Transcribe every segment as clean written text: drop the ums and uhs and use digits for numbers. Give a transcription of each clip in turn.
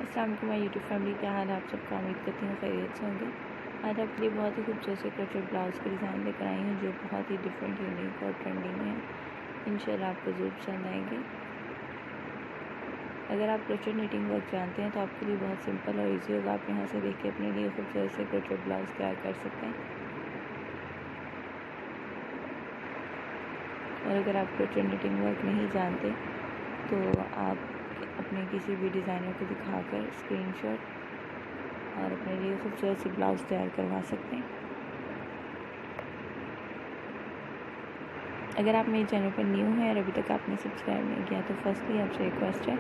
अस्सलाम वालेकुम my YouTube family, क्या हाल है आप सबका। उम्मीद करती हूँ खैरियत से होंगे। आज आपके लिए बहुत ही खूबसूरत से क्रोचेट ब्लाउज़ के डिज़ाइन लेकर आई हूँ जो बहुत ही डिफरेंट, यूनिक और ट्रेंडिंग है। इंशाल्लाह आपको ज़रूर पसंद आएंगे। अगर आप क्रोचेट नीटिंग वर्क जानते हैं तो आपके लिए बहुत सिंपल और ईजी होगा। आप यहाँ से देख के अपने लिए खूबसूरत से क्रोचेट ब्लाउज़ तैयार कर सकते हैं। और अगर आप क्रोचेट नीटिंग वर्क नहीं जानते तो आप अपने किसी भी डिज़ाइनर को दिखाकर स्क्रीनशॉट और अपने लिए खूबसूरत सी ब्लाउज़ तैयार करवा सकते हैं। अगर आप मेरे चैनल पर न्यू हैं और अभी तक आपने सब्सक्राइब नहीं किया तो फर्स्टली आपसे रिक्वेस्ट है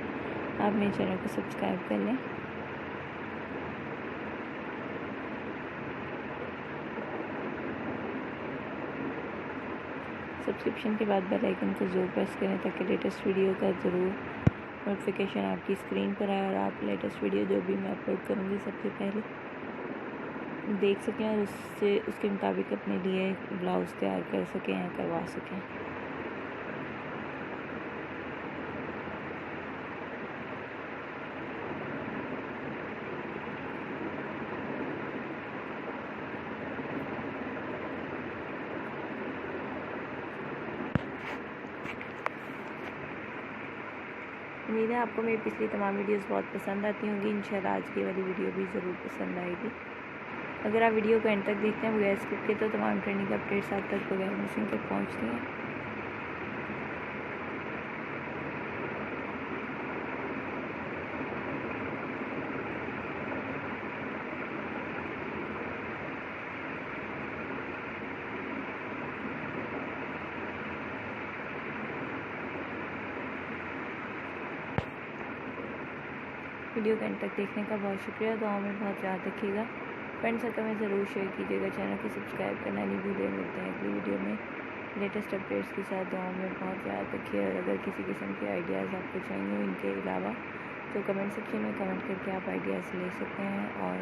आप मेरे चैनल को सब्सक्राइब कर लें। सब्सक्रिप्शन के बाद बेल आइकन को ज़रूर प्रेस करें ताकि लेटेस्ट वीडियो का ज़रूर नोटिफिकेशन आपकी स्क्रीन पर आए और आप लेटेस्ट वीडियो जो भी मैं अपलोड करूँगी सबसे पहले देख सकें और उसके मुताबिक अपने लिए ब्लाउज़ तैयार कर सकें या करवा सकें। उम्मीद है आपको मेरी पिछली तमाम वीडियोस बहुत पसंद आती होंगी। इंशाल्लाह आज की वाली वीडियो भी ज़रूर पसंद आएगी। अगर आप वीडियो को एंड तक देखते हैं बगैर स्किप के तो तमाम ट्रेंडिंग अपडेट्स आप तक बगैर मिसिंग तक पहुँचती हैं। वीडियो को एंड तक देखने का बहुत शुक्रिया। दुआओं में बहुत याद रखिएगा। फ्रेंड सर्कल में ज़रूर शेयर कीजिएगा। चैनल को सब्सक्राइब करना नहीं भूलिए। मिलते हैं अगली वीडियो में लेटेस्ट अपडेट्स के साथ। दुआओं में बहुत याद रखिए। और अगर किसी किस्म के आइडियाज़ आपको चाहिए हो इनके अलावा तो कमेंट सेक्शन में कमेंट करके आप आइडियाज़ ले सकते हैं। और